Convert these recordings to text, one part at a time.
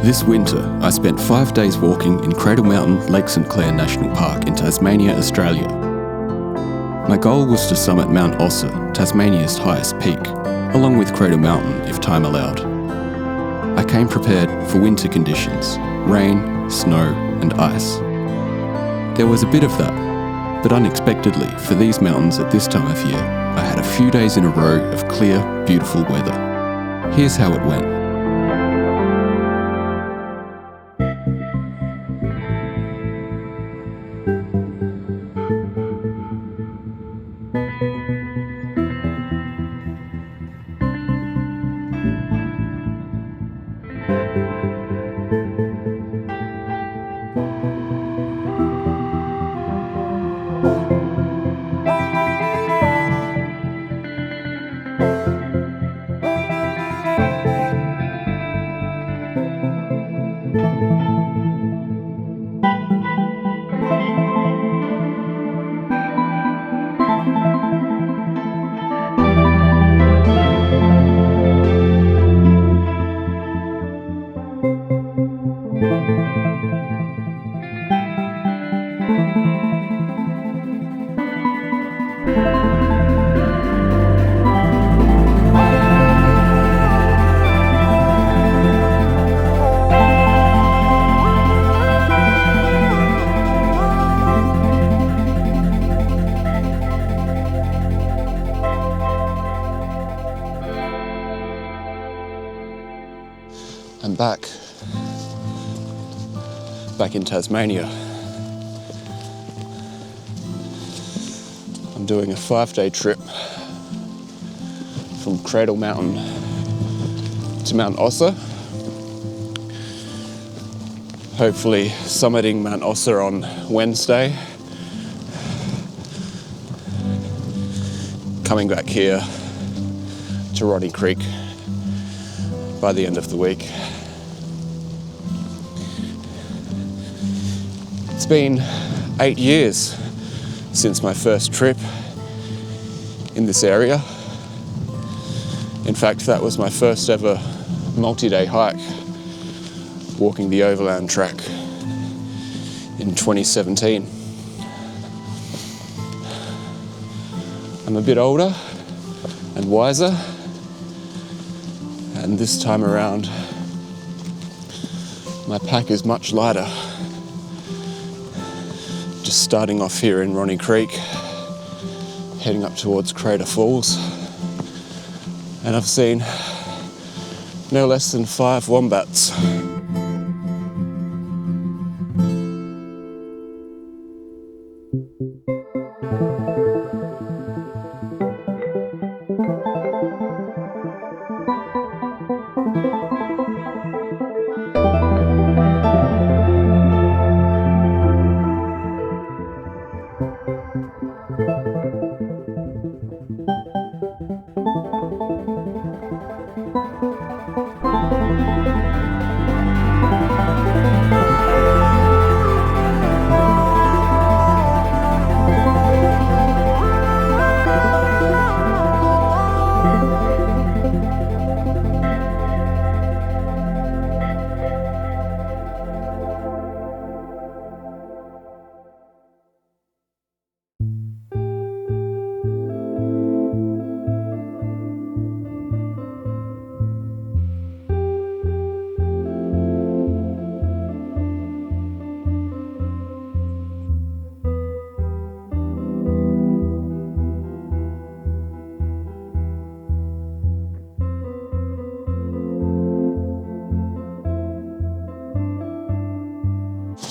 This winter, I spent 5 days walking in Cradle Mountain, Lake St Clair National Park in Tasmania, Australia. My goal was to summit Mount Ossa, Tasmania's highest peak, along with Cradle Mountain if time allowed. I came prepared for winter conditions, rain, snow and ice. There was a bit of that, but unexpectedly for these mountains at this time of year, I had a few days in a row of clear, beautiful weather. Here's how it went. I'm back in Tasmania. I'm doing a 5-day trip from Cradle Mountain to Mount Ossa. Hopefully summiting Mount Ossa on Wednesday. Coming back here to Rodney Creek by the end of the week. It's been 8 years since my first trip in this area. In fact, that was my first ever multi-day hike, walking the overland track in 2017. I'm a bit older and wiser, and this time around my pack is much lighter. Just starting off here in Rodney Creek, heading up towards Crater Falls, and I've seen no less than 5 wombats.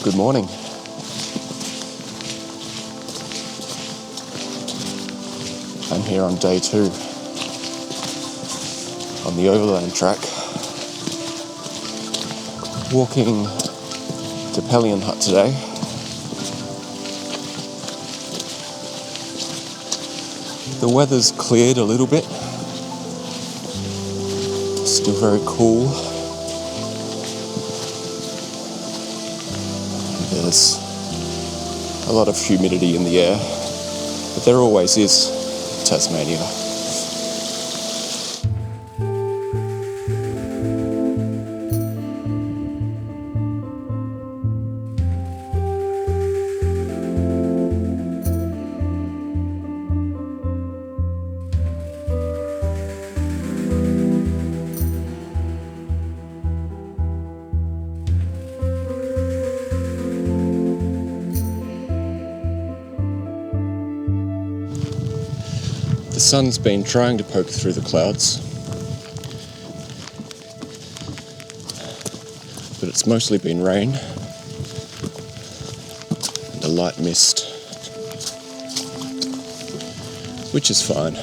Good morning. I'm here on day 2 on the overland track, walking to Pelion Hut today. The weather's cleared a little bit, still very cool. There's a lot of humidity in the air, but there always is in Tasmania. The sun's been trying to poke through the clouds, but it's mostly been rain and a light mist, which is fine.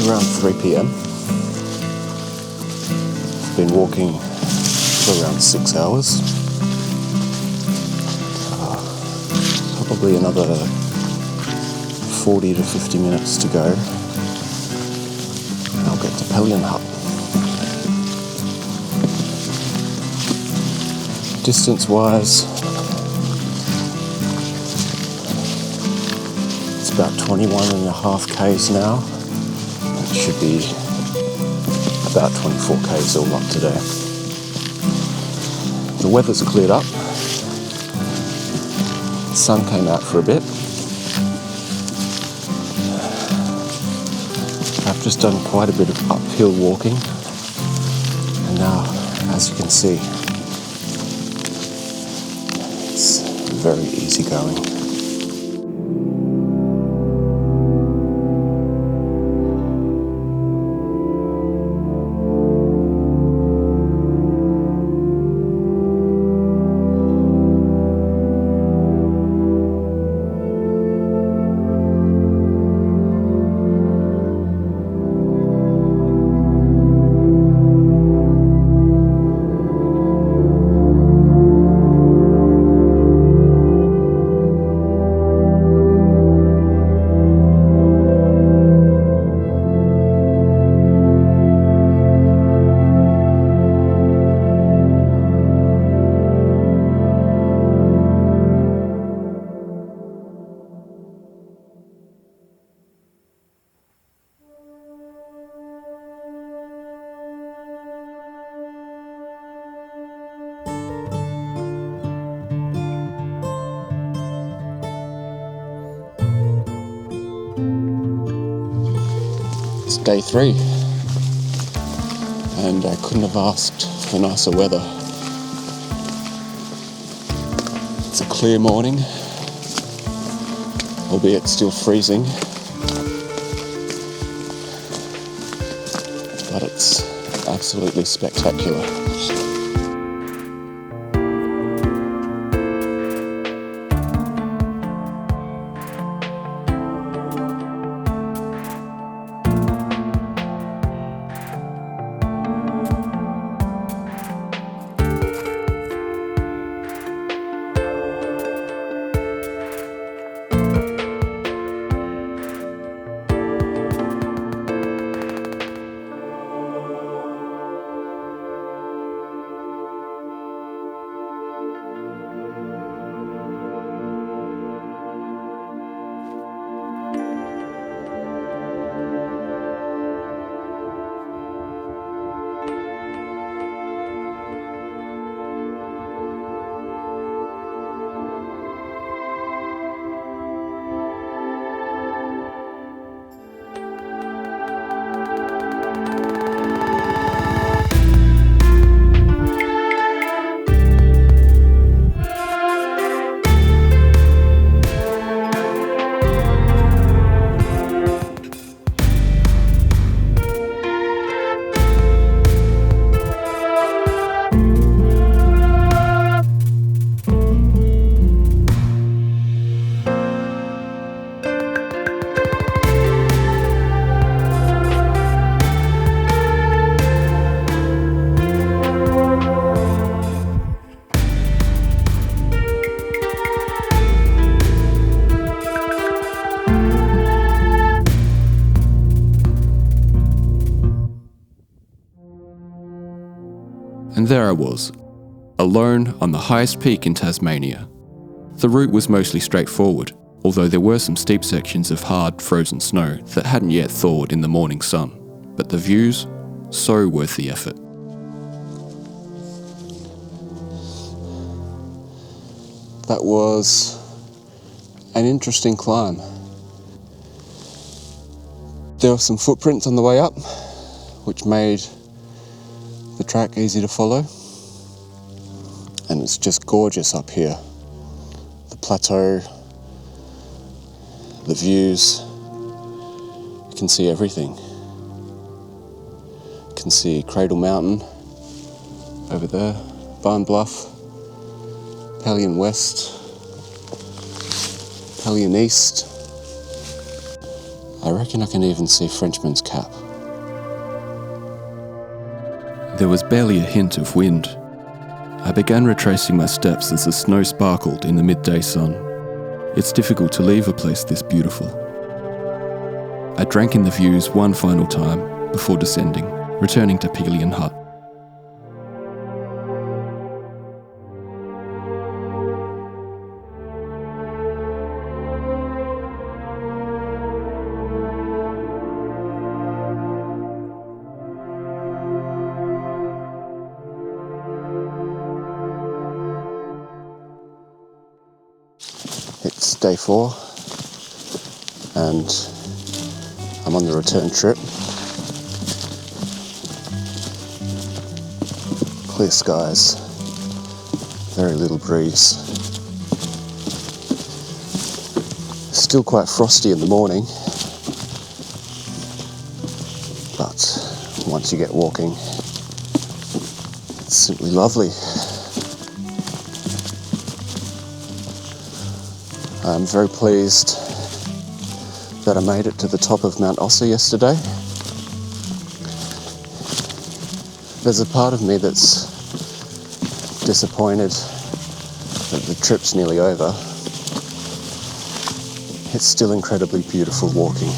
Around 3 p.m. I've been walking for around 6 hours. Probably another 40 to 50 minutes to go. And I'll get to Pelion Hut. Distance-wise, it's about 21.5 k's now. Should be about 24 k's all up today. The weather's cleared up. The sun came out for a bit. I've just done quite a bit of uphill walking, and now, as you can see, it's very easy going. It's day 3, and I couldn't have asked for nicer weather. It's a clear morning, albeit still freezing, but it's absolutely spectacular. And there I was, alone on the highest peak in Tasmania. The route was mostly straightforward, although there were some steep sections of hard, frozen snow that hadn't yet thawed in the morning sun. But the views, so worth the effort. That was an interesting climb. There were some footprints on the way up, which made the track easy to follow. And it's just gorgeous up here. The plateau, the views, you can see everything. You can see Cradle Mountain over there, Barn Bluff, Pallion West, Pallion East. I reckon I can even see Frenchman's Cap. There was barely a hint of wind. I began retracing my steps as the snow sparkled in the midday sun. It's difficult to leave a place this beautiful. I drank in the views one final time before descending, returning to Pallion Hut. It's day 4 and I'm on the return trip. Clear skies, very little breeze. Still quite frosty in the morning, but once you get walking, it's simply lovely. I'm very pleased that I made it to the top of Mount Ossa yesterday. There's a part of me that's disappointed that the trip's nearly over. It's still incredibly beautiful walking.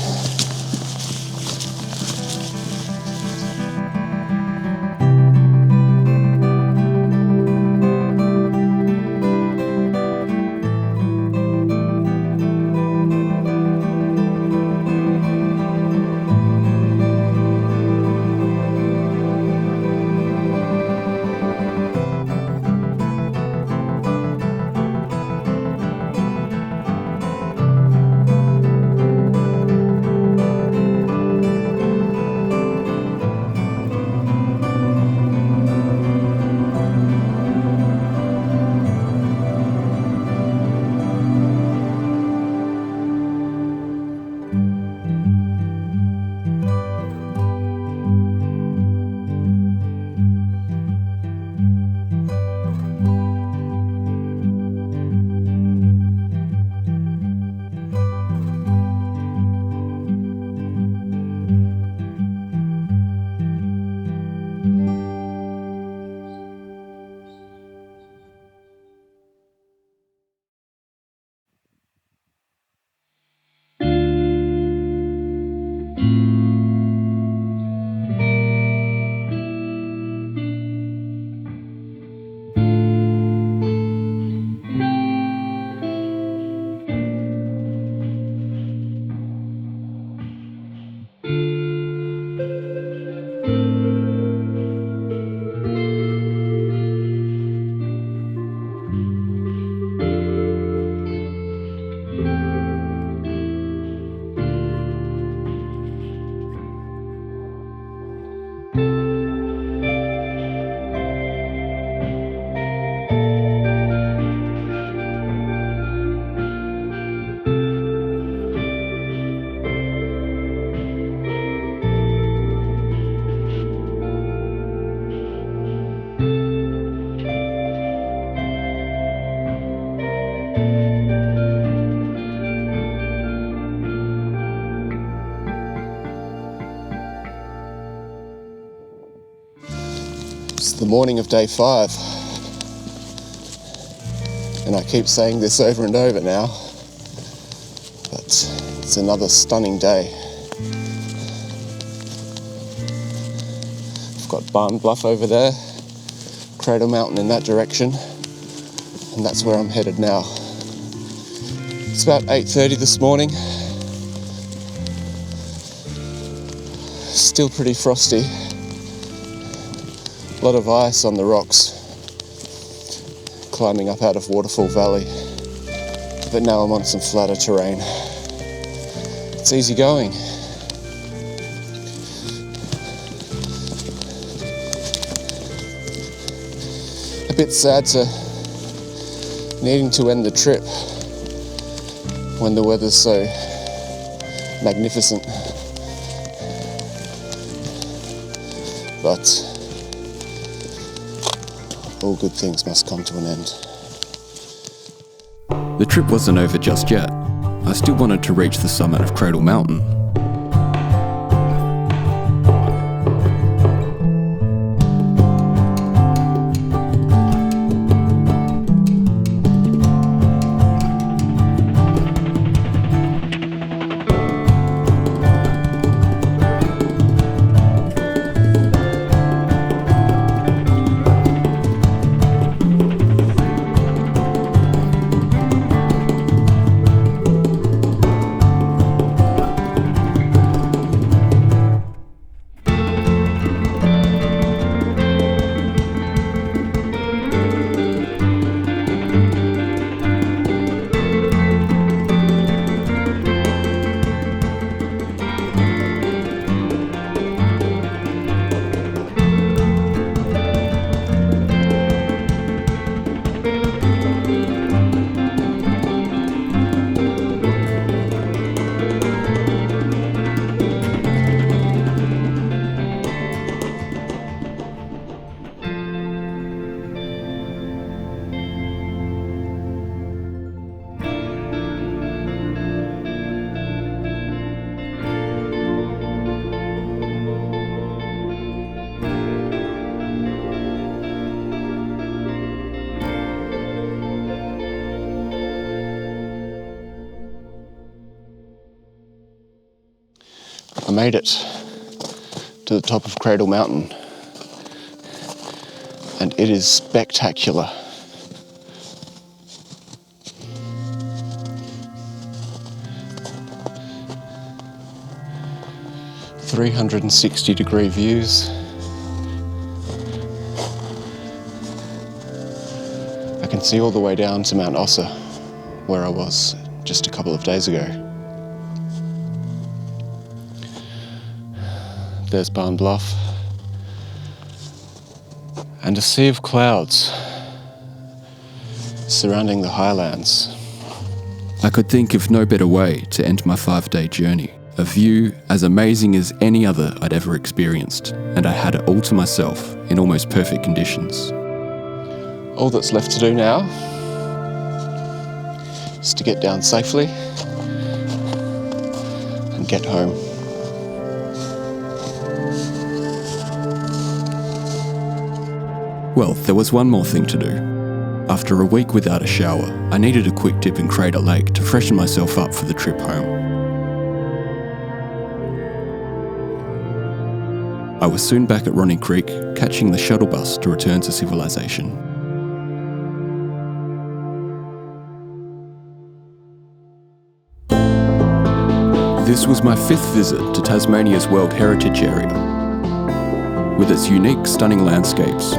It's the morning of day 5, and I keep saying this over and over now, but it's another stunning day. I've got Barn Bluff over there, Cradle Mountain in that direction, and that's where I'm headed now. It's about 8:30 this morning. Still pretty frosty. A lot of ice on the rocks, climbing up out of Waterfall Valley. But now I'm on some flatter terrain. It's easy going. A bit sad to needing to end the trip when the weather's so magnificent. But all good things must come to an end. The trip wasn't over just yet. I still wanted to reach the summit of Cradle Mountain. I made it to the top of Cradle Mountain, and it is spectacular. .360-degree views. I can see all the way down to Mount Ossa, where I was just a couple of days ago. There's Barn Bluff, and a sea of clouds surrounding the highlands. I could think of no better way to end my 5-day journey. A view as amazing as any other I'd ever experienced, and I had it all to myself in almost perfect conditions. All that's left to do now is to get down safely and get home. Well, there was one more thing to do. After a week without a shower, I needed a quick dip in Cradle Lake to freshen myself up for the trip home. I was soon back at Ronnie Creek, catching the shuttle bus to return to civilization. This was my 5th visit to Tasmania's World Heritage Area. With its unique, stunning landscapes,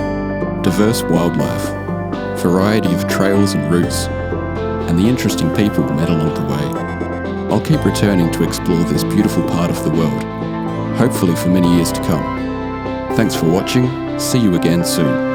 diverse wildlife, variety of trails and routes, and the interesting people met along the way, I'll keep returning to explore this beautiful part of the world, hopefully for many years to come. Thanks for watching, see you again soon.